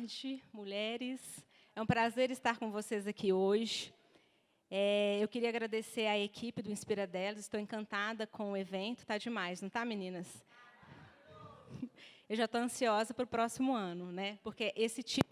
tarde, mulheres. É um prazer estar com vocês aqui hoje. Eu queria agradecer à equipe do Inspira Delas. Estou encantada com o evento. Está demais, não está, meninas? Eu já estou ansiosa para o próximo ano, né? Porque esse tipo...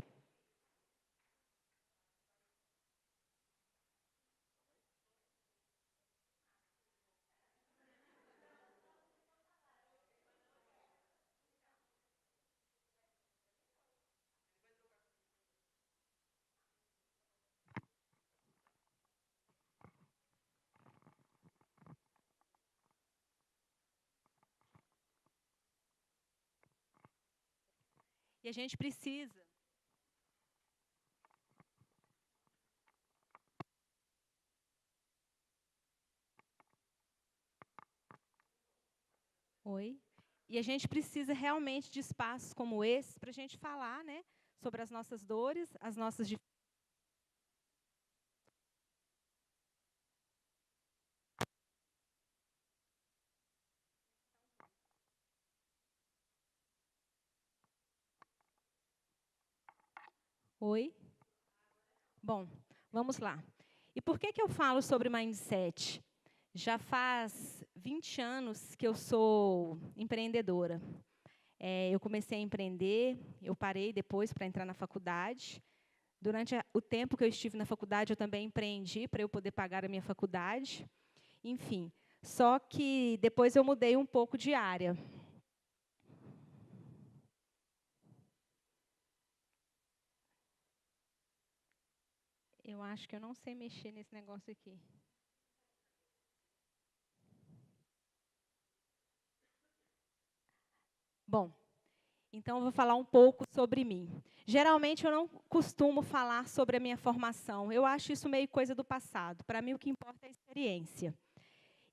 E a gente precisa... Oi? E a gente precisa realmente de espaços como esse para a gente falar, né, sobre as nossas dores, as nossas dificuldades. Oi? Bom, vamos lá. E por que eu falo sobre mindset? Já faz 20 anos que eu sou empreendedora. Eu comecei a empreender, eu parei depois para entrar na faculdade. Durante o tempo que eu estive na faculdade, eu também empreendi para eu poder pagar a minha faculdade. Enfim, só que depois eu mudei um pouco de área. Eu acho que eu não sei mexer nesse negócio aqui. Bom, então eu vou falar um pouco sobre mim. Geralmente eu não costumo falar sobre a minha formação. Eu acho isso meio coisa do passado. Para mim o que importa é a experiência.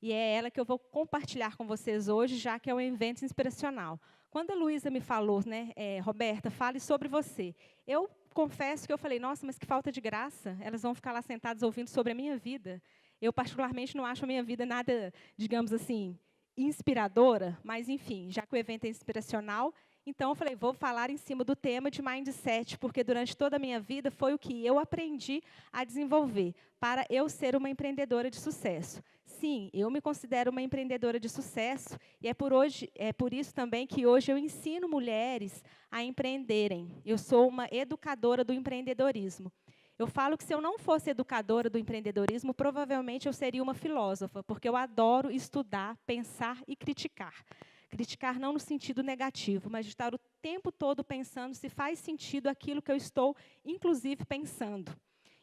E é ela que eu vou compartilhar com vocês hoje, já que é um evento inspiracional. Quando a Luísa me falou, né, Roberta, fale sobre você. Eu confesso que eu falei, nossa, mas que falta de graça. Elas vão ficar lá sentadas ouvindo sobre a minha vida. Eu, particularmente, não acho a minha vida nada, digamos assim, inspiradora, mas, enfim, já que o evento é inspiracional, então eu falei, vou falar em cima do tema de mindset, porque durante toda a minha vida foi o que eu aprendi a desenvolver para eu ser uma empreendedora de sucesso. Sim, eu me considero uma empreendedora de sucesso e é por isso também que hoje eu ensino mulheres a empreenderem. Eu sou uma educadora do empreendedorismo. Eu falo que se eu não fosse educadora do empreendedorismo, provavelmente eu seria uma filósofa, porque eu adoro estudar, pensar e criticar. Criticar não no sentido negativo, mas de estar o tempo todo pensando se faz sentido aquilo que eu estou, inclusive, pensando.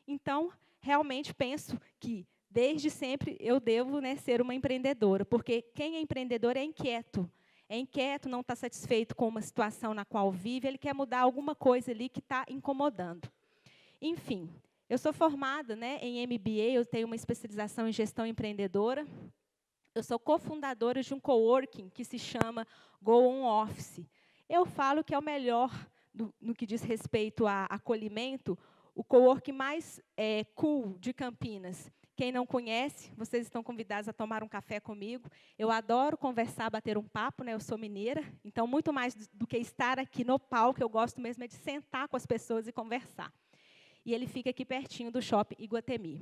Então, realmente penso que, desde sempre, eu devo, né, ser uma empreendedora, porque quem é empreendedor é inquieto. É inquieto, não está satisfeito com uma situação na qual vive, ele quer mudar alguma coisa ali que está incomodando. Enfim, eu sou formada, né, em MBA, eu tenho uma especialização em gestão empreendedora. Eu sou cofundadora de um coworking que se chama Go On Office. Eu falo que é o melhor no que diz respeito a acolhimento, o coworking mais cool de Campinas. Quem não conhece, vocês estão convidados a tomar um café comigo. Eu adoro conversar, bater um papo, né? Eu sou mineira, então, muito mais do que estar aqui no palco, eu gosto mesmo é de sentar com as pessoas e conversar. E ele fica aqui pertinho do Shopping Iguatemi.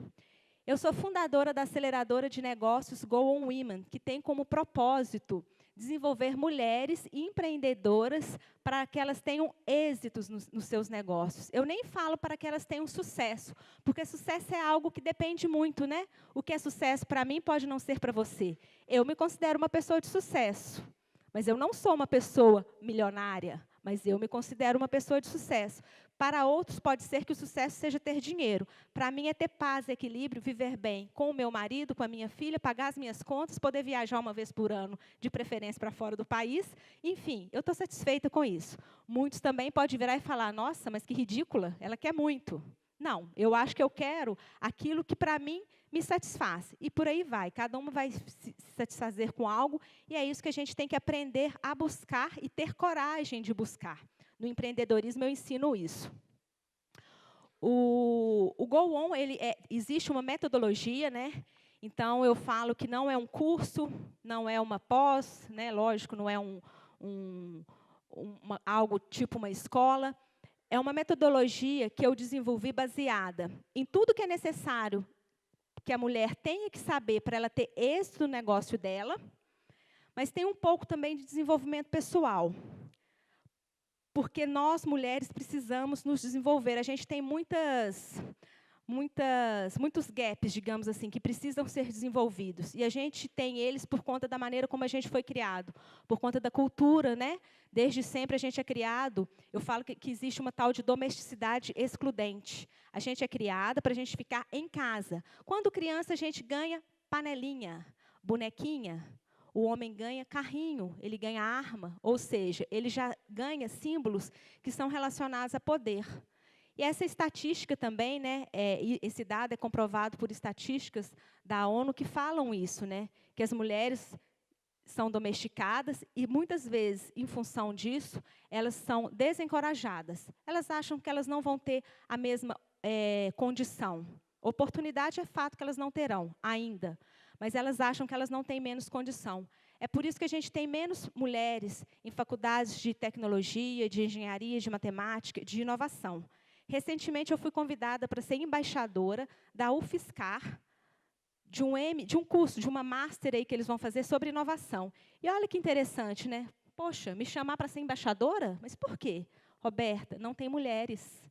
Eu sou fundadora da aceleradora de negócios Go On Women, que tem como propósito desenvolver mulheres empreendedoras para que elas tenham êxitos nos seus negócios. Eu nem falo para que elas tenham sucesso, porque sucesso é algo que depende muito, né? O que é sucesso para mim pode não ser para você. Eu me considero uma pessoa de sucesso, mas eu não sou uma pessoa milionária, mas eu me considero uma pessoa de sucesso. Para outros, pode ser que o sucesso seja ter dinheiro. Para mim, é ter paz, equilíbrio, viver bem com o meu marido, com a minha filha, pagar as minhas contas, poder viajar uma vez por ano, de preferência para fora do país. Enfim, eu estou satisfeita com isso. Muitos também podem virar e falar, nossa, mas que ridícula, ela quer muito. Não, eu acho que eu quero aquilo que, para mim, me satisfaz. E por aí vai. Cada uma vai se satisfazer com algo, e é isso que a gente tem que aprender a buscar e ter coragem de buscar. No empreendedorismo, eu ensino isso. O Go On, existe uma metodologia, né? Então, eu falo que não é um curso, não é uma pós, né? Lógico, não é algo tipo uma escola. é uma metodologia que eu desenvolvi baseada em tudo que é necessário que a mulher tenha que saber para ela ter êxito no negócio dela, mas tem um pouco também de desenvolvimento pessoal. Porque nós, mulheres, precisamos nos desenvolver. A gente tem muitos gaps, digamos assim, que precisam ser desenvolvidos. E a gente tem eles por conta da maneira como a gente foi criado, por conta da cultura, né? Desde sempre a gente é criado, eu falo que existe uma tal de domesticidade excludente. A gente é criada para a gente ficar em casa. Quando criança, a gente ganha panelinha, bonequinha. O homem ganha carrinho, ele ganha arma, ou seja, ele já ganha símbolos que são relacionados a poder. E essa estatística também, né, esse dado é comprovado por estatísticas da ONU que falam isso, né, que as mulheres são domesticadas e, muitas vezes, em função disso, elas são desencorajadas. Elas acham que elas não vão ter a mesma condição. Oportunidade é fato que elas não terão ainda, mas elas acham que elas não têm menos condição. É por isso que a gente tem menos mulheres em faculdades de tecnologia, de engenharia, de matemática, de inovação. Recentemente, eu fui convidada para ser embaixadora da UFSCar, de um curso, de uma master aí que eles vão fazer sobre inovação. E olha que interessante, né? Poxa, me chamar para ser embaixadora? Mas por quê? Roberta, não tem mulheres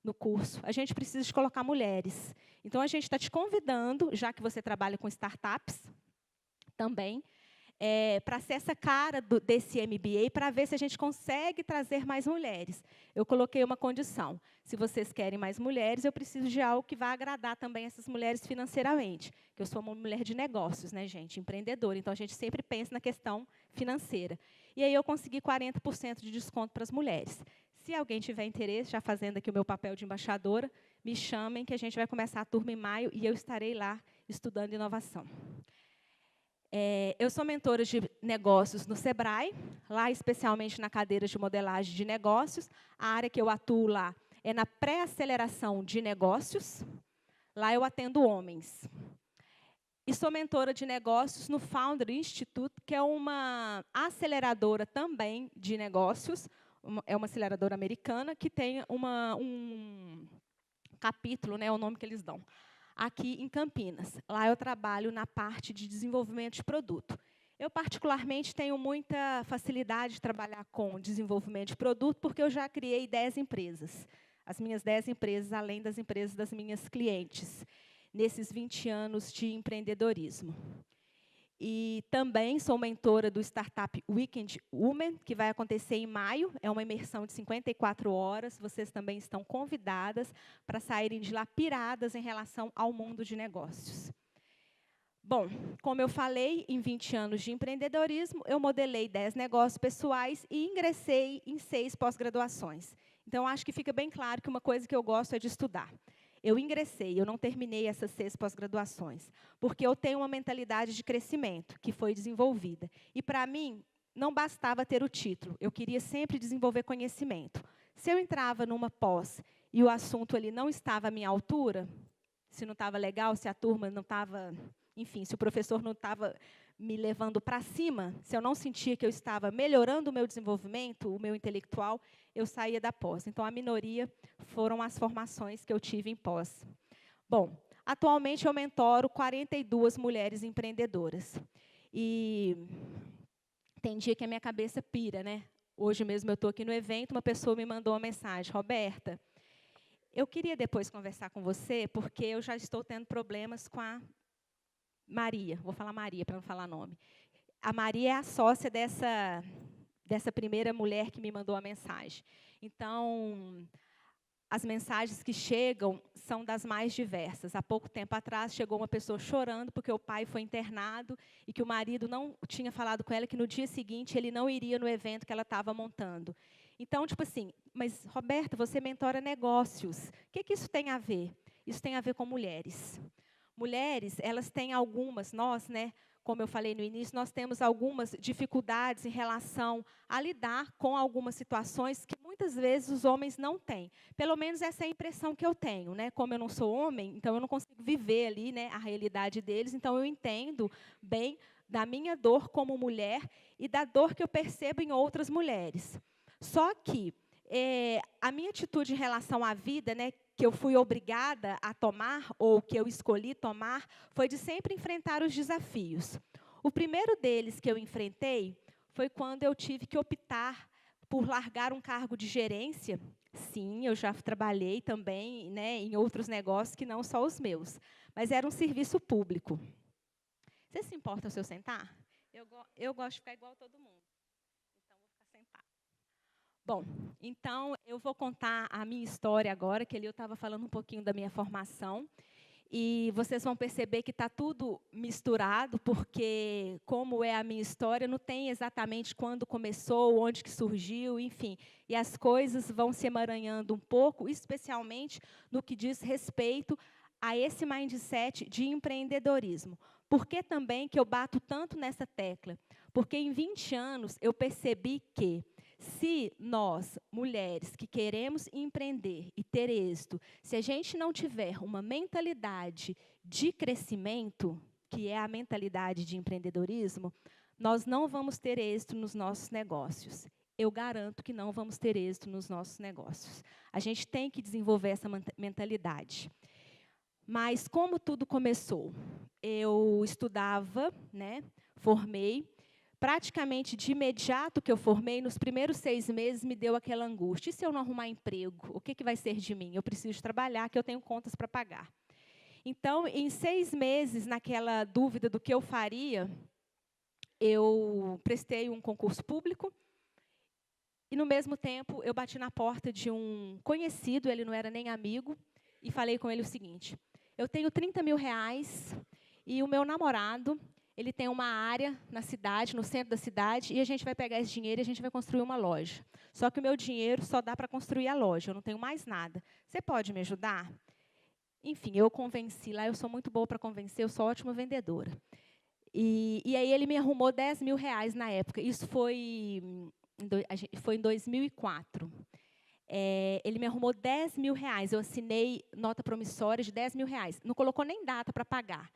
no curso. A gente precisa de colocar mulheres. Então, a gente está te convidando, já que você trabalha com startups também, para ser essa cara desse MBA, para ver se a gente consegue trazer mais mulheres. Eu coloquei uma condição. Se vocês querem mais mulheres, eu preciso de algo que vá agradar também essas mulheres financeiramente. Que eu sou uma mulher de negócios, né, gente? Empreendedora. Então, a gente sempre pensa na questão financeira. E aí, eu consegui 40% de desconto para as mulheres. Se alguém tiver interesse, já fazendo aqui o meu papel de embaixadora, me chamem, que a gente vai começar a turma em maio, e eu estarei lá estudando inovação. Eu sou mentora de negócios no Sebrae, lá especialmente na cadeira de modelagem de negócios. A área que eu atuo lá é na pré-aceleração de negócios. Lá eu atendo homens. E sou mentora de negócios no Founder Institute, que é uma aceleradora também de negócios, é uma aceleradora americana, que tem um capítulo, né, é o nome que eles dão, aqui em Campinas. Lá eu trabalho na parte de desenvolvimento de produto. Eu, particularmente, tenho muita facilidade de trabalhar com desenvolvimento de produto, porque eu já criei 10 empresas. As minhas 10 empresas, além das empresas das minhas clientes, nesses 20 anos de empreendedorismo. E também sou mentora do Startup Weekend Women, que vai acontecer em maio. É uma imersão de 54 horas. Vocês também estão convidadas para saírem de lá piradas em relação ao mundo de negócios. Bom, como eu falei, em 20 anos de empreendedorismo, eu modelei 10 negócios pessoais e ingressei em 6 pós-graduações. Então, acho que fica bem claro que uma coisa que eu gosto é de estudar. Eu ingressei, eu não terminei essas 6 pós-graduações, porque eu tenho uma mentalidade de crescimento que foi desenvolvida. E, para mim, não bastava ter o título, eu queria sempre desenvolver conhecimento. Se eu entrava numa pós e o assunto ali não estava à minha altura, se não estava legal, se a turma não estava, enfim, se o professor não estava me levando para cima, se eu não sentia que eu estava melhorando o meu desenvolvimento, o meu intelectual, eu saía da pós. Então, a minoria foram as formações que eu tive em pós. Bom, atualmente eu mentoro 42 mulheres empreendedoras. E tem dia que a minha cabeça pira, né? Hoje mesmo eu estou aqui no evento, uma pessoa me mandou uma mensagem: Roberta, eu queria depois conversar com você, porque eu já estou tendo problemas com a Maria. Vou falar Maria, para não falar nome. A Maria é a sócia dessa primeira mulher que me mandou a mensagem. Então, as mensagens que chegam são das mais diversas. Há pouco tempo atrás, chegou uma pessoa chorando porque o pai foi internado e que o marido não tinha falado com ela que no dia seguinte ele não iria no evento que ela estava montando. Então, tipo assim, mas, Roberta, você mentora negócios. O que isso tem a ver? Isso tem a ver com mulheres. Mulheres, elas têm algumas, nós, né, como eu falei no início, nós temos algumas dificuldades em relação a lidar com algumas situações que muitas vezes os homens não têm. Pelo menos essa é a impressão que eu tenho, né? Como eu não sou homem, então eu não consigo viver ali, né, a realidade deles, então eu entendo bem da minha dor como mulher e da dor que eu percebo em outras mulheres. Só que A minha atitude em relação à vida, né, que eu fui obrigada a tomar, ou que eu escolhi tomar, foi de sempre enfrentar os desafios. O primeiro deles que eu enfrentei foi quando eu tive que optar por largar um cargo de gerência. Sim, eu já trabalhei também, né, em outros negócios que não só os meus, mas era um serviço público. Você se importa se eu sentar? Eu gosto de ficar igual a todo mundo, então vou ficar sentada. Bom, então eu vou contar a minha história agora, que ali eu estava falando um pouquinho da minha formação. E vocês vão perceber que está tudo misturado, porque, como é a minha história, não tem exatamente quando começou, onde que surgiu, enfim. E as coisas vão se emaranhando um pouco, especialmente no que diz respeito a esse mindset de empreendedorismo. Por que também que eu bato tanto nessa tecla? Porque em 20 anos eu percebi que, se nós, mulheres, que queremos empreender e ter êxito, se a gente não tiver uma mentalidade de crescimento, que é a mentalidade de empreendedorismo, nós não vamos ter êxito nos nossos negócios. Eu garanto que não vamos ter êxito nos nossos negócios. A gente tem que desenvolver essa mentalidade. Mas como tudo começou? Eu estudava, né, formei. Praticamente de imediato que eu formei, nos primeiros 6 meses, me deu aquela angústia. E se eu não arrumar emprego, o que vai ser de mim? Eu preciso trabalhar, que eu tenho contas para pagar. Então, em 6 meses, naquela dúvida do que eu faria, eu prestei um concurso público. E, no mesmo tempo, eu bati na porta de um conhecido, ele não era nem amigo, e falei com ele o seguinte: eu tenho 30 mil reais e o meu namorado, ele tem uma área na cidade, no centro da cidade, e a gente vai pegar esse dinheiro e a gente vai construir uma loja. Só que o meu dinheiro só dá para construir a loja, eu não tenho mais nada. Você pode me ajudar? Enfim, eu convenci lá, eu sou muito boa para convencer, eu sou ótima vendedora. E aí ele me arrumou 10 mil reais na época. Isso foi em 2004. Ele me arrumou 10 mil reais. Eu assinei nota promissória de 10 mil reais. Não colocou nem data para pagar.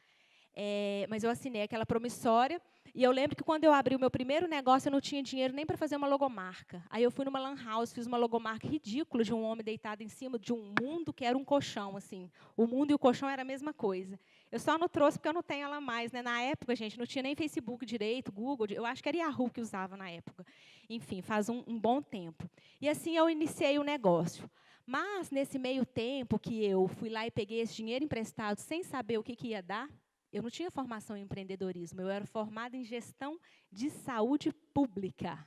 Mas eu assinei aquela promissória. E eu lembro que, quando eu abri o meu primeiro negócio, eu não tinha dinheiro nem para fazer uma logomarca. Aí eu fui numa lan house, fiz uma logomarca ridícula de um homem deitado em cima de um mundo que era um colchão. Assim. O mundo e o colchão era a mesma coisa. Eu só não trouxe porque eu não tenho ela mais. Né? Na época, gente, não tinha nem Facebook direito, Google. Eu acho que era Yahoo que usava na época. Enfim, faz um bom tempo. E assim eu iniciei o negócio. Mas, nesse meio tempo que eu fui lá e peguei esse dinheiro emprestado sem saber o que ia dar, eu não tinha formação em empreendedorismo, eu era formada em gestão de saúde pública,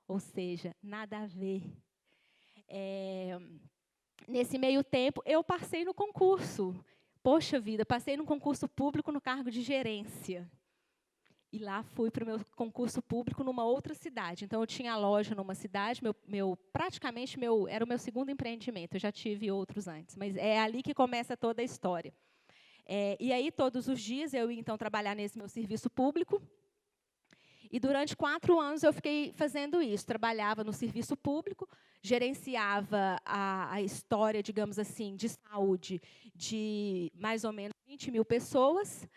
ou seja, nada a ver. Nesse meio tempo, eu passei no concurso. Poxa vida, passei no concurso público no cargo de gerência. E lá fui para o meu concurso público numa outra cidade. Então, eu tinha loja numa cidade, praticamente era o meu segundo empreendimento. Eu já tive outros antes, mas é ali que começa toda a história. E aí, todos os dias, eu ia, então, trabalhar nesse meu serviço público. E, durante 4 anos, eu fiquei fazendo isso. Trabalhava no serviço público, gerenciava a história, digamos assim, de saúde de mais ou menos 20 mil pessoas,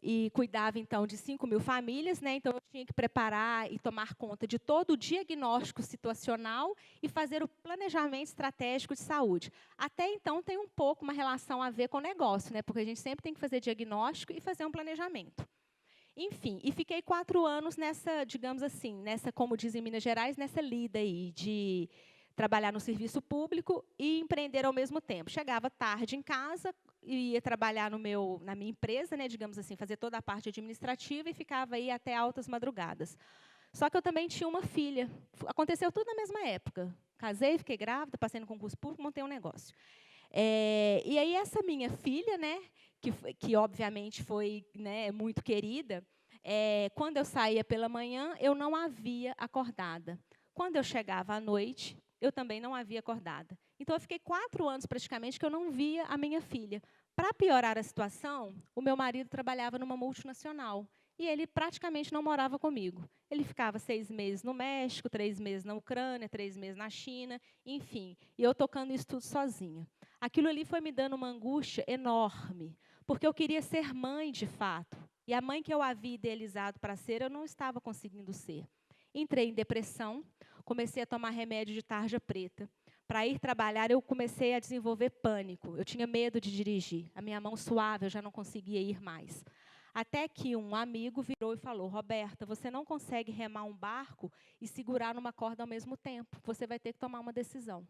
e cuidava, então, de 5 mil famílias. Né? Então, eu tinha que preparar e tomar conta de todo o diagnóstico situacional e fazer o planejamento estratégico de saúde. Até então, tem um pouco uma relação a ver com o negócio, né? Porque a gente sempre tem que fazer diagnóstico e fazer um planejamento. Enfim, e fiquei 4 anos nessa, digamos assim, como dizem em Minas Gerais, nessa lida aí de trabalhar no serviço público e empreender ao mesmo tempo. Chegava tarde em casa, ia trabalhar na minha empresa, né, digamos assim, fazer toda a parte administrativa, e ficava aí até altas madrugadas. Só que eu também tinha uma filha. Aconteceu tudo na mesma época. Casei, fiquei grávida, passei no concurso público, montei um negócio. E aí, essa minha filha, né, que obviamente foi, né, muito querida, quando eu saía pela manhã, eu não a via acordada. Quando eu chegava à noite, eu também não a via acordada. Então, eu fiquei 4 anos, praticamente, que eu não via a minha filha. Para piorar a situação, o meu marido trabalhava numa multinacional. E ele praticamente não morava comigo. Ele ficava 6 meses no México, 3 meses na Ucrânia, 3 meses na China, enfim. E eu tocando isso tudo sozinha. Aquilo ali foi me dando uma angústia enorme, porque eu queria ser mãe de fato. E a mãe que eu havia idealizado para ser, eu não estava conseguindo ser. Entrei em depressão, comecei a tomar remédio de tarja preta. para ir trabalhar, eu comecei a desenvolver pânico. Eu tinha medo de dirigir. A minha mão suava, eu já não conseguia ir mais. Até que um amigo virou e falou: Roberta, você não consegue remar um barco e segurar numa corda ao mesmo tempo. Você vai ter que tomar uma decisão.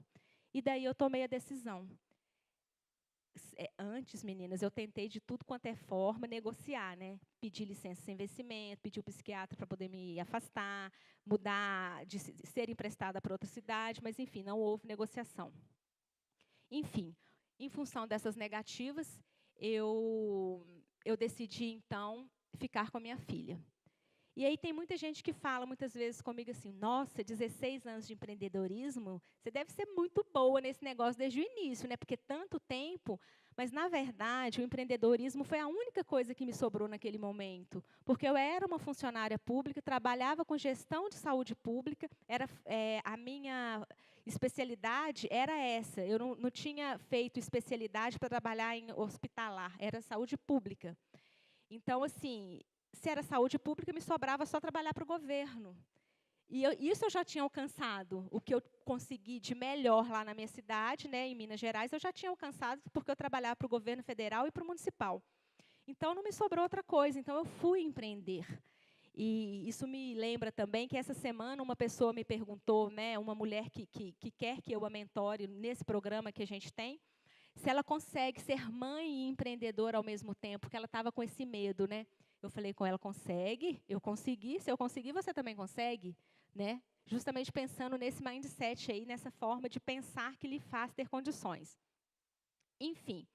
E daí eu tomei a decisão. Antes, meninas, eu tentei de tudo quanto é forma negociar, né? Pedir licença sem vencimento, pedir o psiquiatra para poder me afastar, mudar, de ser emprestada para outra cidade, mas, enfim, não houve negociação. Enfim, em função dessas negativas, eu decidi, então, ficar com a minha filha. E aí tem muita gente que fala muitas vezes comigo assim: nossa, 16 anos de empreendedorismo, você deve ser muito boa nesse negócio desde o início, né? Porque tanto tempo. Mas, na verdade, o empreendedorismo foi a única coisa que me sobrou naquele momento. Porque eu era uma funcionária pública, trabalhava com gestão de saúde pública, a minha especialidade era essa. Eu não tinha feito especialidade para trabalhar em hospitalar, era saúde pública. Então, assim, se era saúde pública, me sobrava só trabalhar para o governo. E isso eu já tinha alcançado. O que eu consegui de melhor lá na minha cidade, né, em Minas Gerais, eu já tinha alcançado porque eu trabalhava para o governo federal e para o municipal. Então, não me sobrou outra coisa. Então, eu fui empreender. E isso me lembra também que essa semana uma pessoa me perguntou, né, uma mulher que quer que eu a mentore nesse programa que a gente tem, se ela consegue ser mãe e empreendedora ao mesmo tempo, porque ela estava com esse medo, né? Eu falei com ela: consegue? Eu consegui. Se eu conseguir, você também consegue, né? Justamente pensando nesse mindset aí, nessa forma de pensar que lhe faz ter condições. Enfim,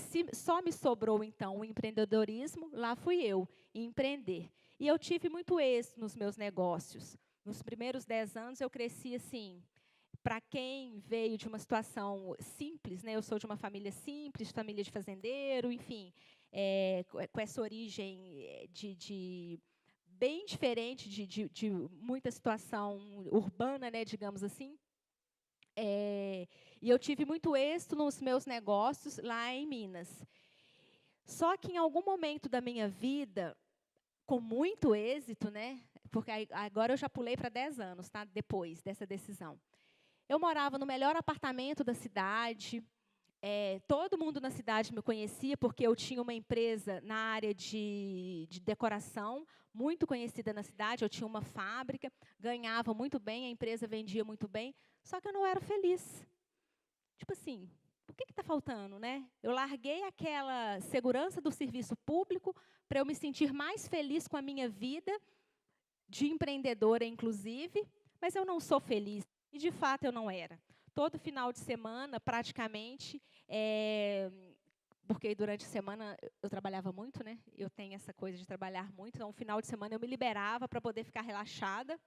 se só me sobrou, então, o empreendedorismo, lá fui eu, empreender. E eu tive muito êxito nos meus negócios. Nos primeiros 10 anos, eu cresci assim. Para quem veio de uma situação simples, né, eu sou de uma família simples, família de fazendeiro, enfim, com essa origem bem diferente de muita situação urbana, né, digamos assim. E eu tive muito êxito nos meus negócios lá em Minas. Só que em algum momento da minha vida, com muito êxito, né, porque agora eu já pulei para 10 anos, tá, depois dessa decisão. Eu morava no melhor apartamento da cidade. Todo mundo na cidade me conhecia, porque eu tinha uma empresa na área de decoração, muito conhecida na cidade. Eu tinha uma fábrica, ganhava muito bem, a empresa vendia muito bem, só que eu não era feliz. Tipo assim, o que está faltando, né? Eu larguei aquela segurança do serviço público para eu me sentir mais feliz com a minha vida, de empreendedora, inclusive, mas eu não sou feliz. E, de fato, eu não era. Todo final de semana, praticamente, porque durante a semana eu trabalhava muito, né? Eu tenho essa coisa de trabalhar muito, então, no final de semana eu me liberava para poder ficar relaxada.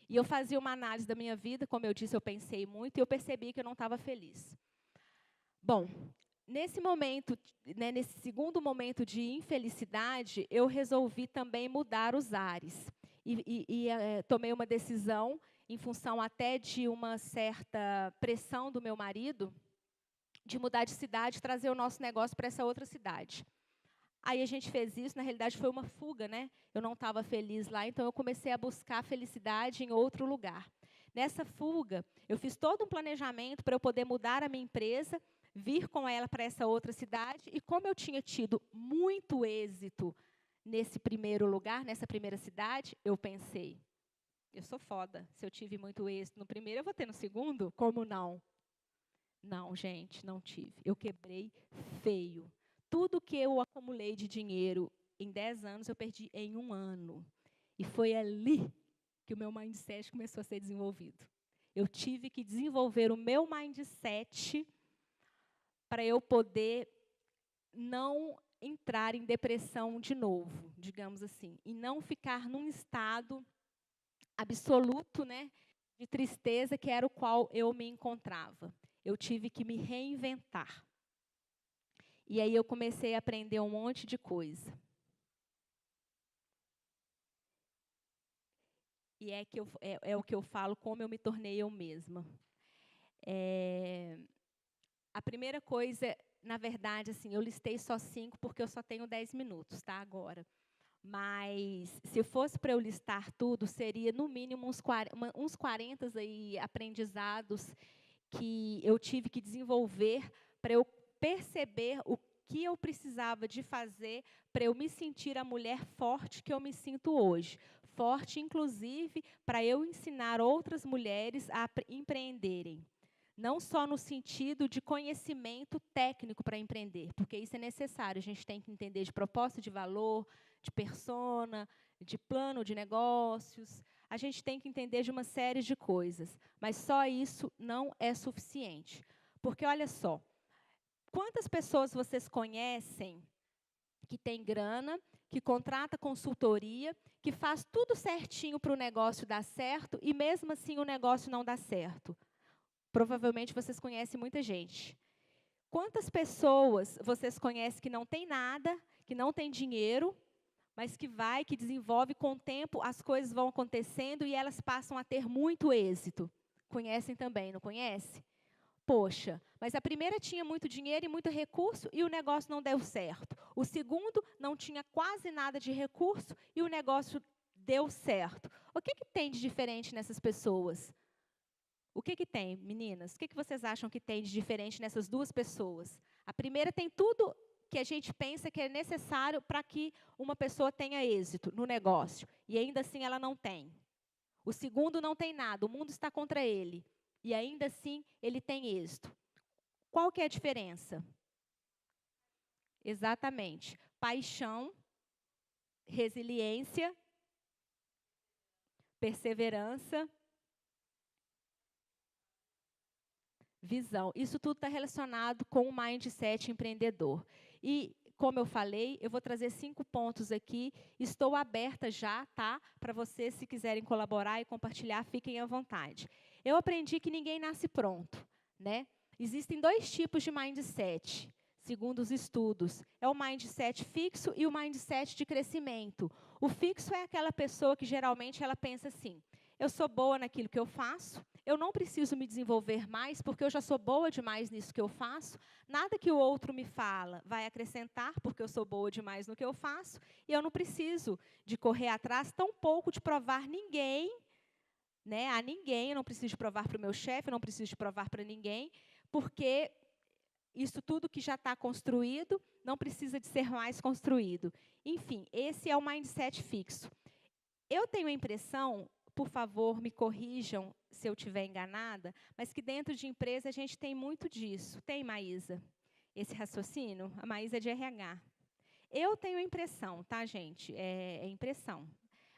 E eu fazia uma análise da minha vida, como eu disse, eu pensei muito, e eu percebi que eu não estava feliz. Bom, nesse momento, né, nesse segundo momento de infelicidade, eu resolvi também mudar os ares. Tomei uma decisão, em função até de uma certa pressão do meu marido, de mudar de cidade e trazer o nosso negócio para essa outra cidade. Aí a gente fez isso, na realidade foi uma fuga, né? Eu não estava feliz lá, então eu comecei a buscar felicidade em outro lugar. Nessa fuga, eu fiz todo um planejamento para eu poder mudar a minha empresa, vir com ela para essa outra cidade, e como eu tinha tido muito êxito nesse primeiro lugar, nessa primeira cidade, eu pensei: eu sou foda, se eu tive muito êxito no primeiro, eu vou ter no segundo? Como não? Não, gente, não tive. Eu quebrei feio. Tudo que eu acumulei de dinheiro em 10 anos, eu perdi em 1 ano. E foi ali que o meu mindset começou a ser desenvolvido. Eu tive que desenvolver o meu mindset para eu poder não entrar em depressão de novo, digamos assim, e não ficar num estado absoluto, né, de tristeza, que era o qual eu me encontrava. Eu tive que me reinventar. E aí eu comecei a aprender um monte de coisa. E é o que eu falo, como eu me tornei eu mesma. A primeira coisa, na verdade, assim, eu listei só 5, porque eu só tenho 10 minutos, tá, agora. Mas, se fosse para eu listar tudo, seria, no mínimo, uns 40 aí, aprendizados que eu tive que desenvolver para eu perceber o que eu precisava de fazer para eu me sentir a mulher forte que eu me sinto hoje. Forte, inclusive, para eu ensinar outras mulheres a empreenderem. Não só no sentido de conhecimento técnico para empreender, porque isso é necessário. A gente tem que entender de proposta de valor, de persona, de plano de negócios. A gente tem que entender de uma série de coisas, mas só isso não é suficiente. Porque, olha só, quantas pessoas vocês conhecem que tem grana, que contrata consultoria, que faz tudo certinho para o negócio dar certo e, mesmo assim, o negócio não dá certo? Provavelmente vocês conhecem muita gente. Quantas pessoas vocês conhecem que não tem nada, que não tem dinheiro, mas que desenvolve com o tempo, as coisas vão acontecendo e elas passam a ter muito êxito? Conhecem também, não conhece? Poxa, mas a primeira tinha muito dinheiro e muito recurso e o negócio não deu certo. O segundo não tinha quase nada de recurso e o negócio deu certo. O que tem de diferente nessas pessoas? O que tem, meninas? O que vocês acham que tem de diferente nessas duas pessoas? A primeira tem tudo que a gente pensa que é necessário para que uma pessoa tenha êxito no negócio, e ainda assim ela não tem. O segundo não tem nada, o mundo está contra ele, e ainda assim ele tem êxito. Qual que é a diferença? Exatamente. Paixão, resiliência, perseverança, visão. Isso tudo está relacionado com o mindset empreendedor. E, como eu falei, eu vou trazer 5 pontos aqui. Estou aberta já, tá? Para vocês, se quiserem colaborar e compartilhar, fiquem à vontade. Eu aprendi que ninguém nasce pronto, né? Existem 2 tipos de mindset, segundo os estudos. É o mindset fixo e o mindset de crescimento. O fixo é aquela pessoa que, geralmente, ela pensa assim: eu sou boa naquilo que eu faço, eu não preciso me desenvolver mais, porque eu já sou boa demais nisso que eu faço. Nada que o outro me fala vai acrescentar, porque eu sou boa demais no que eu faço. E eu não preciso de correr atrás, tampouco de provar ninguém, né, a ninguém. Eu não preciso de provar para o meu chefe, eu não preciso de provar para ninguém, porque isso tudo que já está construído não precisa de ser mais construído. Enfim, esse é o mindset fixo. Eu tenho a impressão, por favor, me corrijam se eu estiver enganada, mas que dentro de empresa a gente tem muito disso. Tem, Maísa, esse raciocínio? A Maísa é de RH. Eu tenho a impressão, tá, gente? É impressão.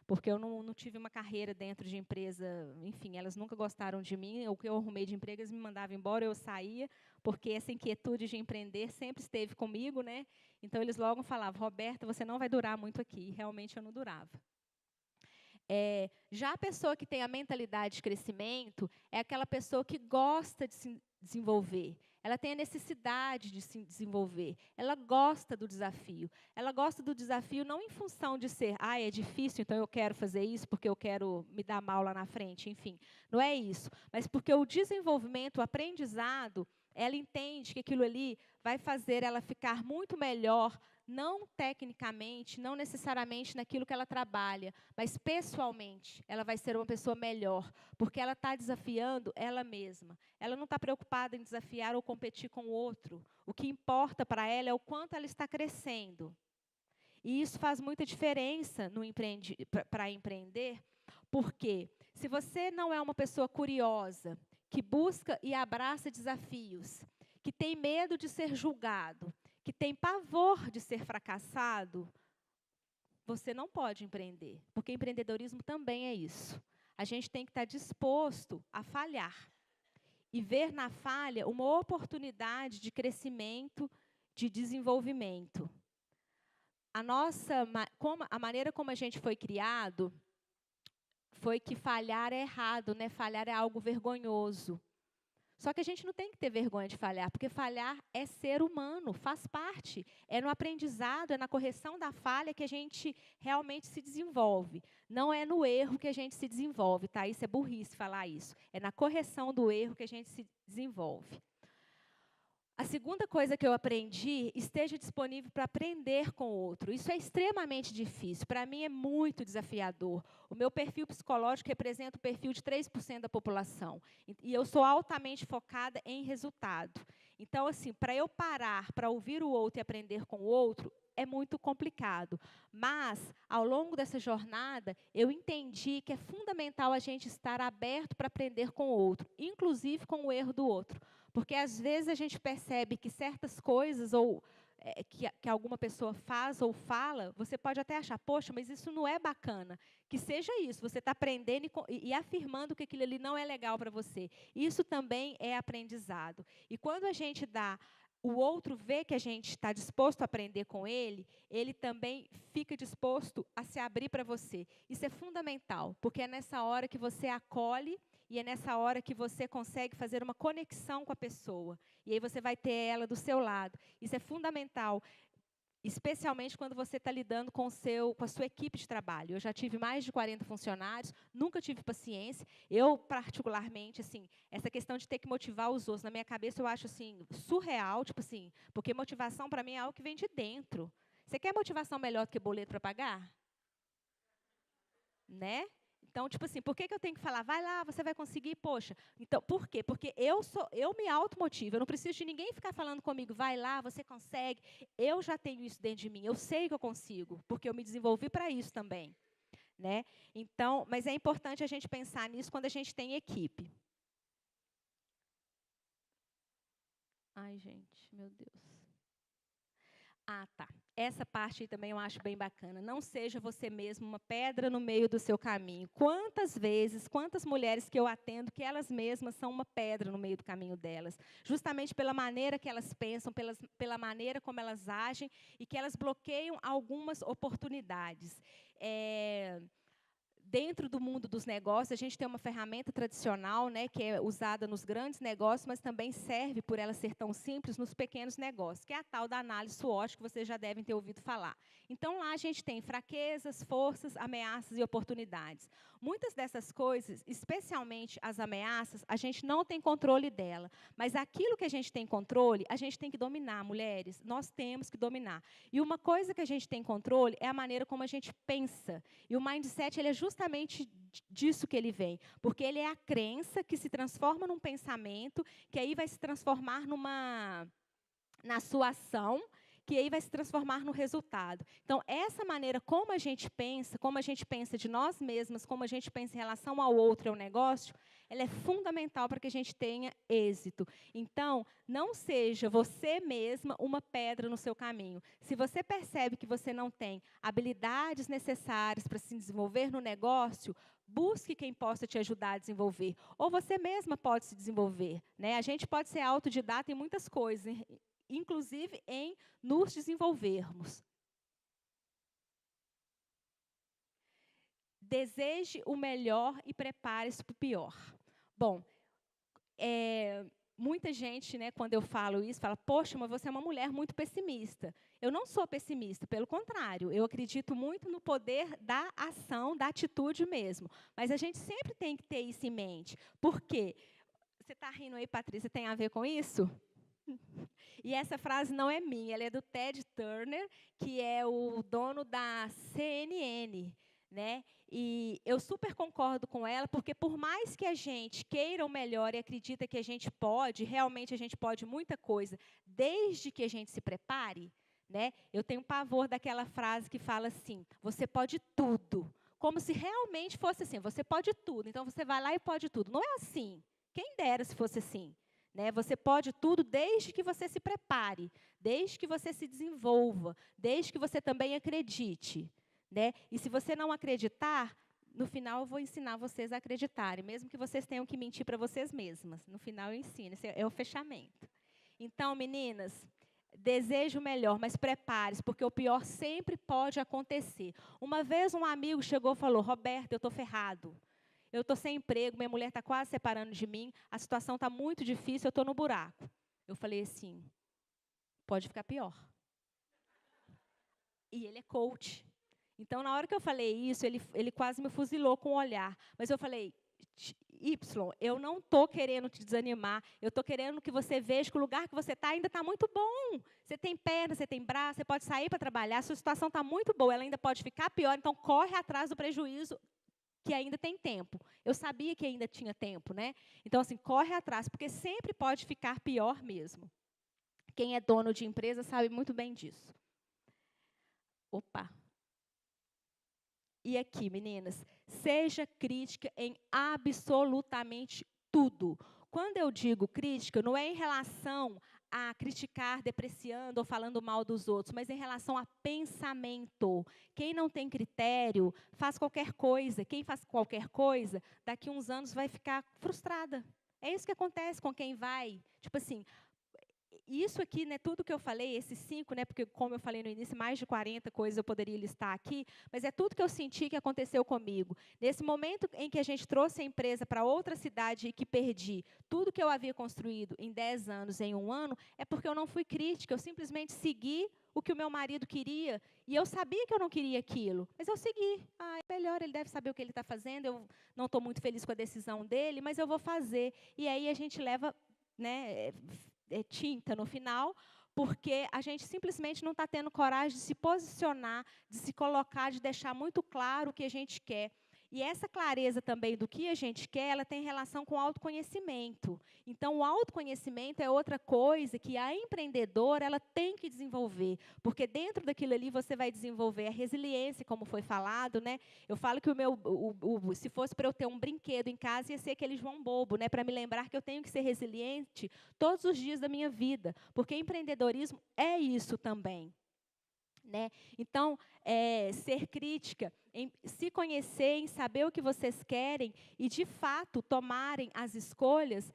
Porque eu não tive uma carreira dentro de empresa, enfim, elas nunca gostaram de mim, o que eu arrumei de emprego, eles me mandavam embora, eu saía, porque essa inquietude de empreender sempre esteve comigo, né? Então, eles logo falavam: Roberta, você não vai durar muito aqui. E realmente, eu não durava. Já a pessoa que tem a mentalidade de crescimento é aquela pessoa que gosta de se desenvolver. Ela tem a necessidade de se desenvolver. Ela gosta do desafio. Ela gosta do desafio não em função de ser, é difícil, então eu quero fazer isso porque eu quero me dar mal lá na frente. Enfim, não é isso. Mas porque o desenvolvimento, o aprendizado, ela entende que aquilo ali vai fazer ela ficar muito melhor, não tecnicamente, não necessariamente naquilo que ela trabalha, mas pessoalmente, ela vai ser uma pessoa melhor, porque ela está desafiando ela mesma. Ela não está preocupada em desafiar ou competir com o outro. O que importa para ela é o quanto ela está crescendo. E isso faz muita diferença para empreender, porque se você não é uma pessoa curiosa, que busca e abraça desafios, que tem medo de ser julgado, que tem pavor de ser fracassado, você não pode empreender, porque empreendedorismo também é isso. A gente tem que estar disposto a falhar e ver na falha uma oportunidade de crescimento, de desenvolvimento. A maneira como a gente foi criado foi que falhar é errado, né? Falhar é algo vergonhoso. Só que a gente não tem que ter vergonha de falhar, porque falhar é ser humano, faz parte. É no aprendizado, é na correção da falha que a gente realmente se desenvolve. Não é no erro que a gente se desenvolve, tá? Isso é burrice falar isso. É na correção do erro que a gente se desenvolve. A segunda coisa que eu aprendi, esteja disponível para aprender com o outro. Isso é extremamente difícil. Para mim é muito desafiador. O meu perfil psicológico representa o perfil de 3% da população. E eu sou altamente focada em resultado. Então, assim, para eu parar, para ouvir o outro e aprender com o outro, é muito complicado. Mas, ao longo dessa jornada, eu entendi que é fundamental a gente estar aberto para aprender com o outro, inclusive com o erro do outro. Porque, às vezes, a gente percebe que certas coisas ou que alguma pessoa faz ou fala, você pode até achar, poxa, mas isso não é bacana. Que seja isso, você está aprendendo e afirmando que aquilo ali não é legal para você. Isso também é aprendizado. E quando a gente dá, o outro vê que a gente está disposto a aprender com ele, ele também fica disposto a se abrir para você. Isso é fundamental, porque é nessa hora que você acolhe e é nessa hora que você consegue fazer uma conexão com a pessoa. E aí você vai ter ela do seu lado. Isso é fundamental, especialmente quando você está lidando com a sua equipe de trabalho. Eu já tive mais de 40 funcionários, nunca tive paciência. Eu, particularmente, assim, essa questão de ter que motivar os outros, na minha cabeça, eu acho assim, surreal, tipo assim, porque motivação, para mim, é algo que vem de dentro. Você quer motivação melhor do que boleto para pagar? Né? Então, tipo assim, por que eu tenho que falar, vai lá, você vai conseguir, poxa. Então, por quê? Porque eu me automotivo, eu não preciso de ninguém ficar falando comigo, vai lá, você consegue. Eu já tenho isso dentro de mim, eu sei que eu consigo, porque eu me desenvolvi para isso também. Né? Então, mas é importante a gente pensar nisso quando a gente tem equipe. Ai, gente, meu Deus. Ah, tá. Essa parte aí também eu acho bem bacana. Não seja você mesmo uma pedra no meio do seu caminho. Quantas vezes, quantas mulheres que eu atendo que elas mesmas são uma pedra no meio do caminho delas, justamente pela maneira que elas pensam, pela maneira como elas agem e que elas bloqueiam algumas oportunidades. Dentro do mundo dos negócios, a gente tem uma ferramenta tradicional, né, que é usada nos grandes negócios, mas também serve, por ela ser tão simples, nos pequenos negócios, que é a tal da análise SWOT, que vocês já devem ter ouvido falar. Então, lá a gente tem fraquezas, forças, ameaças e oportunidades. Muitas dessas coisas, especialmente as ameaças, a gente não tem controle dela. Mas aquilo que a gente tem controle, a gente tem que dominar, mulheres. Nós temos que dominar. E uma coisa que a gente tem controle é a maneira como a gente pensa. E o mindset, ele é justamente disso que ele vem, porque ele é a crença que se transforma num pensamento, que aí vai se transformar na sua ação, que aí vai se transformar no resultado. Então, essa maneira como a gente pensa de nós mesmas, como a gente pensa em relação ao outro e ao negócio, ela é fundamental para que a gente tenha êxito. Então, não seja você mesma uma pedra no seu caminho. Se você percebe que você não tem habilidades necessárias para se desenvolver no negócio, busque quem possa te ajudar a desenvolver. Ou você mesma pode se desenvolver. Né? A gente pode ser autodidata em muitas coisas, inclusive em nos desenvolvermos. Deseje o melhor e prepare-se para o pior. Bom, muita gente, né, quando eu falo isso, fala, poxa, mas você é uma mulher muito pessimista. Eu não sou pessimista, pelo contrário, eu acredito muito no poder da ação, da atitude mesmo. Mas a gente sempre tem que ter isso em mente. Por quê? Você está rindo aí, Patrícia, tem a ver com isso? E essa frase não é minha, ela é do Ted Turner, que é o dono da CNN. Né? E eu super concordo com ela, porque por mais que a gente queira o melhor e acredita que a gente pode, realmente a gente pode muita coisa, desde que a gente se prepare, né? Eu tenho pavor daquela frase que fala assim, você pode tudo, como se realmente fosse assim, você pode tudo, então você vai lá e pode tudo. Não é assim, quem dera se fosse assim. Né? Você pode tudo desde que você se prepare, desde que você se desenvolva, desde que você também acredite. Né? E se você não acreditar, no final eu vou ensinar vocês a acreditarem, mesmo que vocês tenham que mentir para vocês mesmas. No final eu ensino, esse é o fechamento. Então, meninas, desejo o melhor, mas prepare-se, porque o pior sempre pode acontecer. Uma vez um amigo chegou e falou, Roberta, eu estou ferrado. Eu estou sem emprego, minha mulher está quase separando de mim, a situação está muito difícil, eu estou no buraco. Eu falei assim, pode ficar pior. E ele é coach. Então, na hora que eu falei isso, ele quase me fuzilou com o olhar. Mas eu falei, Y, eu não estou querendo te desanimar, eu estou querendo que você veja que o lugar que você está ainda está muito bom. Você tem perna, você tem braço, você pode sair para trabalhar, a sua situação está muito boa, ela ainda pode ficar pior, então corre atrás do prejuízo que ainda tem tempo. Eu sabia que ainda tinha tempo, né? Então, assim, corre atrás, porque sempre pode ficar pior mesmo. Quem é dono de empresa sabe muito bem disso. Opa! E aqui, meninas, seja crítica em absolutamente tudo. Quando eu digo crítica, não é em relação a criticar, depreciando ou falando mal dos outros, mas em relação a pensamento. Quem não tem critério faz qualquer coisa. Quem faz qualquer coisa, daqui a uns anos vai ficar frustrada. É isso que acontece com quem vai. Tipo assim, isso aqui, né, tudo que eu falei, esses 5, né, porque, como eu falei no início, mais de 40 coisas eu poderia listar aqui, mas é tudo que eu senti que aconteceu comigo. Nesse momento em que a gente trouxe a empresa para outra cidade e que perdi tudo que eu havia construído em 10 anos, em 1 ano, é porque eu não fui crítica, eu simplesmente segui o que o meu marido queria, e eu sabia que eu não queria aquilo, mas eu segui. Ah, é melhor, ele deve saber o que ele está fazendo, eu não estou muito feliz com a decisão dele, mas eu vou fazer. E aí a gente leva, né, tinta no final, porque a gente simplesmente não está tendo coragem de se posicionar, de se colocar, de deixar muito claro o que a gente quer. E essa clareza também do que a gente quer, ela tem relação com o autoconhecimento. Então, o autoconhecimento é outra coisa que a empreendedora ela tem que desenvolver, porque dentro daquilo ali você vai desenvolver a resiliência, como foi falado, né? Eu falo que se fosse para eu ter um brinquedo em casa, ia ser aquele João Bobo, né? Para me lembrar que eu tenho que ser resiliente todos os dias da minha vida, porque empreendedorismo é isso também. Né? Então, ser crítica, em se conhecer, em saber o que vocês querem e, de fato, tomarem as escolhas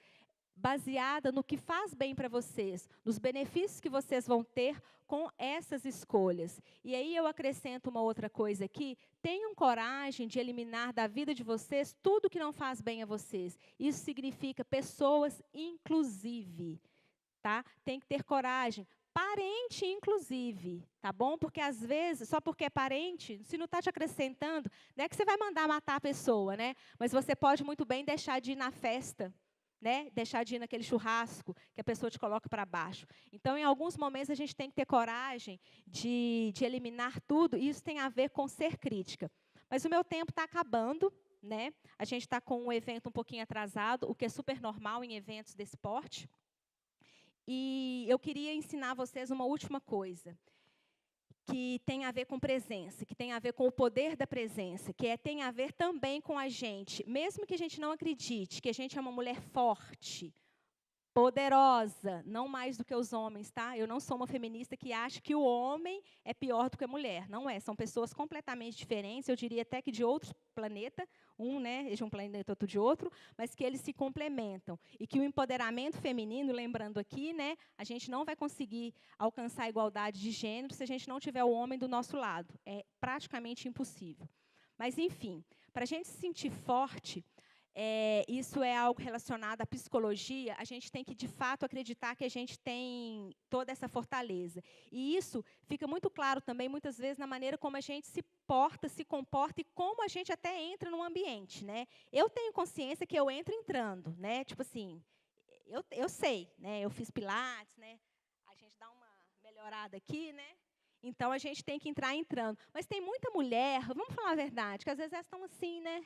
baseada no que faz bem para vocês, nos benefícios que vocês vão ter com essas escolhas. E aí eu acrescento uma outra coisa aqui, tenham coragem de eliminar da vida de vocês tudo que não faz bem a vocês. Isso significa pessoas inclusive, tá? Tem que ter coragem. Parente, inclusive, tá bom? Porque, às vezes, só porque é parente, se não está te acrescentando, não é que você vai mandar matar a pessoa, né? Mas você pode muito bem deixar de ir na festa, né? Deixar de ir naquele churrasco que a pessoa te coloca para baixo. Então, em alguns momentos, a gente tem que ter coragem de eliminar tudo, e isso tem a ver com ser crítica. Mas o meu tempo está acabando, né? A gente está com um evento um pouquinho atrasado, o que é super normal em eventos desse porte. E eu queria ensinar a vocês uma última coisa, que tem a ver com presença, que tem a ver com o poder da presença, que tem a ver também com a gente, mesmo que a gente não acredite, que a gente é uma mulher forte, poderosa, não mais do que os homens, tá? Eu não sou uma feminista que acha que o homem é pior do que a mulher. Não é, são pessoas completamente diferentes, eu diria até que de outro planeta, um, né, de um planeta, outro de outro, mas que eles se complementam. E que o empoderamento feminino, lembrando aqui, né, a gente não vai conseguir alcançar a igualdade de gênero se a gente não tiver o homem do nosso lado. É praticamente impossível. Mas, enfim, para a gente se sentir forte, isso é algo relacionado à psicologia, a gente tem que, de fato, acreditar que a gente tem toda essa fortaleza. E isso fica muito claro também, muitas vezes, na maneira como a gente se porta, se comporta e como a gente até entra no ambiente. Né? Eu tenho consciência que eu entro entrando. Né? Tipo assim, eu sei, né? Eu fiz pilates, né? A gente dá uma melhorada aqui, né? Então, a gente tem que entrar entrando. Mas tem muita mulher, vamos falar a verdade, que às vezes elas estão assim, né?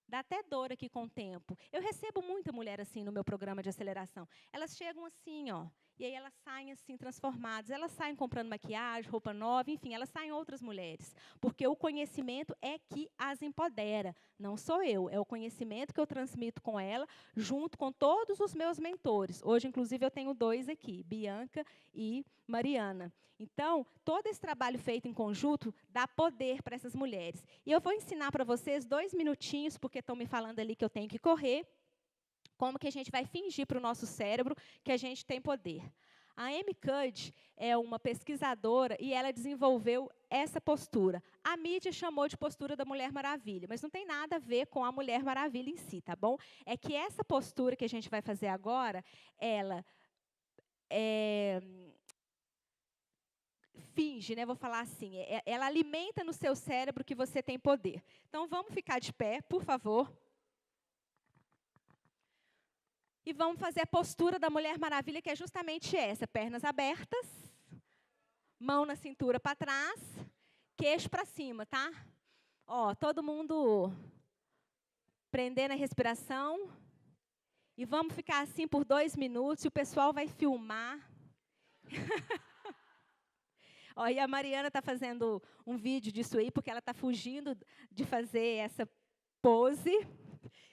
Dá até dor aqui com o tempo. Eu recebo muita mulher assim no meu programa de aceleração. Elas chegam assim, ó, e aí elas saem assim transformadas. Elas saem comprando maquiagem, roupa nova, enfim, elas saem outras mulheres. Porque o conhecimento é que as empodera. Não sou eu, é o conhecimento que eu transmito com ela, junto com todos os meus mentores. Hoje, inclusive, eu tenho 2 aqui, Bianca e Mariana. Então, todo esse trabalho feito em conjunto dá poder para essas mulheres. E eu vou ensinar para vocês 2 minutinhos, porque estão me falando ali que eu tenho que correr, como que a gente vai fingir para o nosso cérebro que a gente tem poder. A Amy Cuddy é uma pesquisadora e ela desenvolveu essa postura. A mídia chamou de postura da Mulher Maravilha, mas não tem nada a ver com a Mulher Maravilha em si, tá bom? É que essa postura que a gente vai fazer agora, ela finge, né? Vou falar assim, ela alimenta no seu cérebro que você tem poder. Então, vamos ficar de pé, por favor. E vamos fazer a postura da Mulher Maravilha, que é justamente essa. Pernas abertas, mão na cintura para trás, queixo para cima, tá? Ó, todo mundo prendendo a respiração. E vamos ficar assim por 2 minutos, e o pessoal vai filmar. Ó, e a Mariana está fazendo um vídeo disso aí, porque ela está fugindo de fazer essa pose.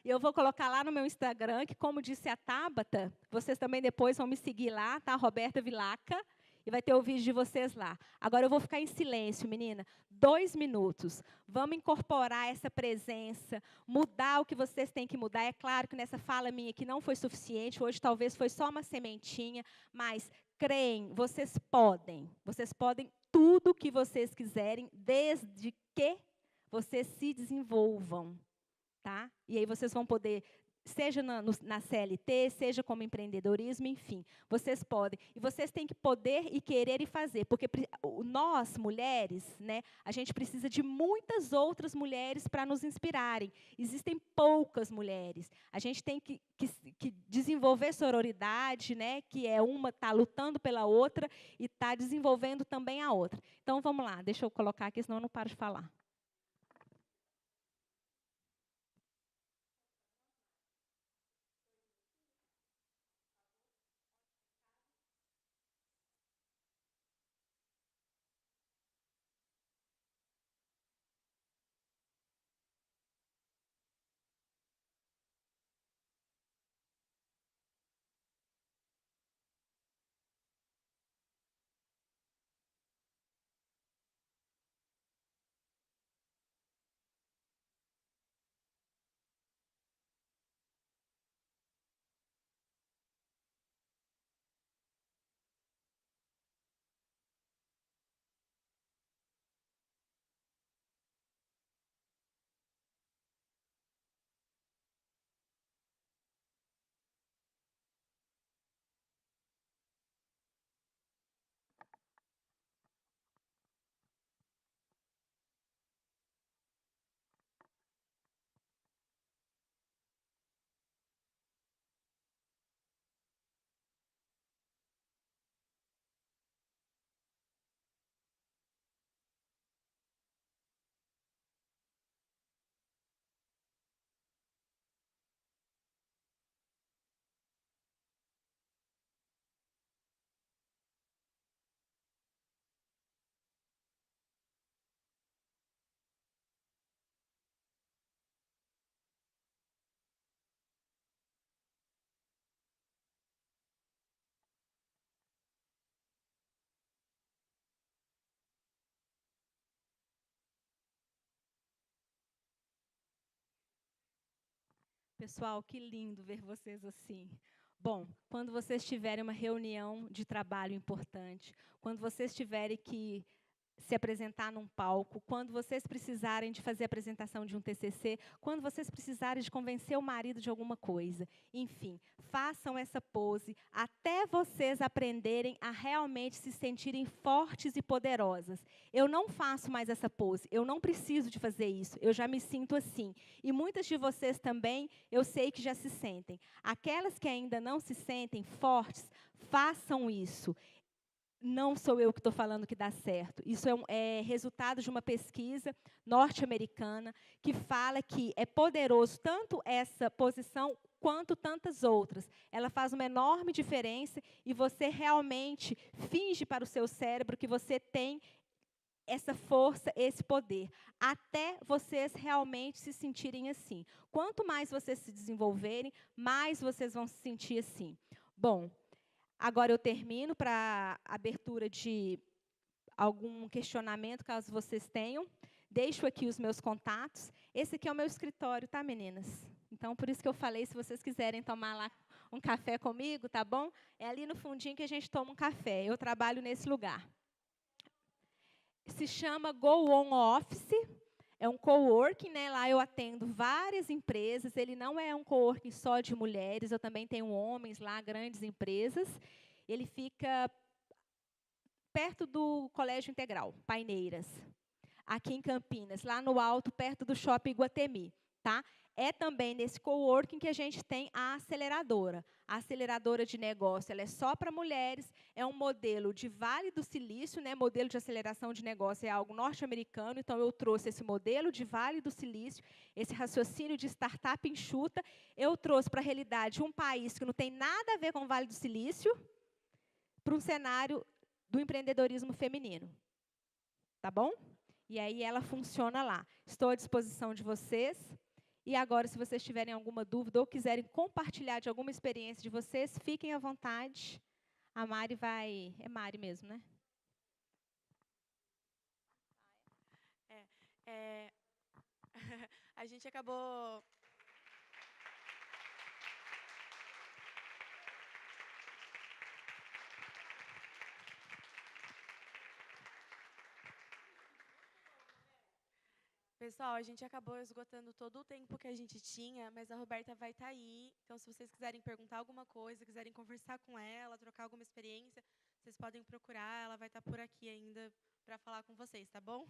E eu vou colocar lá no meu Instagram, que, como disse a Tabata, vocês também depois vão me seguir lá, tá? Roberta Vilaca, e vai ter o vídeo de vocês lá. Agora eu vou ficar em silêncio, menina. 2 minutos. Vamos incorporar essa presença, mudar o que vocês têm que mudar. É claro que nessa fala minha aqui não foi suficiente, hoje talvez foi só uma sementinha, mas creem, vocês podem tudo o que vocês quiserem, desde que vocês se desenvolvam. Tá? E aí vocês vão poder, seja na CLT, seja como empreendedorismo, enfim, vocês podem. E vocês têm que poder e querer e fazer, porque nós, mulheres, né, a gente precisa de muitas outras mulheres para nos inspirarem. Existem poucas mulheres. A gente tem que desenvolver sororidade, né, que é uma está lutando pela outra e está desenvolvendo também a outra. Então, vamos lá, deixa eu colocar aqui, senão eu não paro de falar. Pessoal, que lindo ver vocês assim. Bom, quando vocês tiverem uma reunião de trabalho importante, quando vocês tiverem que se apresentar num palco, quando vocês precisarem de fazer a apresentação de um TCC, quando vocês precisarem de convencer o marido de alguma coisa, enfim, façam essa pose até vocês aprenderem a realmente se sentirem fortes e poderosas. Eu não faço mais essa pose, eu não preciso de fazer isso, eu já me sinto assim. E muitas de vocês também, eu sei que já se sentem. Aquelas que ainda não se sentem fortes, façam isso. Não sou eu que estou falando que dá certo. Isso é resultado de uma pesquisa norte-americana que fala que é poderoso tanto essa posição quanto tantas outras. Ela faz uma enorme diferença e você realmente finge para o seu cérebro que você tem essa força, esse poder, até vocês realmente se sentirem assim. Quanto mais vocês se desenvolverem, mais vocês vão se sentir assim. Bom, agora eu termino para abertura de algum questionamento, caso vocês tenham. Deixo aqui os meus contatos. Esse aqui é o meu escritório, tá, meninas? Então, por isso que eu falei, se vocês quiserem tomar lá um café comigo, tá bom? É ali no fundinho que a gente toma um café. Eu trabalho nesse lugar. Se chama Go On Office. É um coworking, né? Lá eu atendo várias empresas. Ele não é um coworking só de mulheres, eu também tenho homens lá, grandes empresas. Ele fica perto do Colégio Integral, Paineiras, aqui em Campinas, lá no alto, perto do Shopping Iguatemi. tá? É também nesse coworking que a gente tem a aceleradora. A aceleradora de negócio, ela é só para mulheres, é um modelo de Vale do Silício, né? Modelo de aceleração de negócio é algo norte-americano, então eu trouxe esse modelo de Vale do Silício, esse raciocínio de startup enxuta, eu trouxe para a realidade um país que não tem nada a ver com o Vale do Silício, para um cenário do empreendedorismo feminino. Tá bom? E aí ela funciona lá. Estou à disposição de vocês. E agora, se vocês tiverem alguma dúvida ou quiserem compartilhar de alguma experiência de vocês, fiquem à vontade. A Mari vai... É Mari mesmo, né? A gente acabou... Pessoal, a gente acabou esgotando todo o tempo que a gente tinha, mas a Roberta vai estar aí. Então, se vocês quiserem perguntar alguma coisa, quiserem conversar com ela, trocar alguma experiência, vocês podem procurar. Ela vai estar por aqui ainda para falar com vocês, tá bom?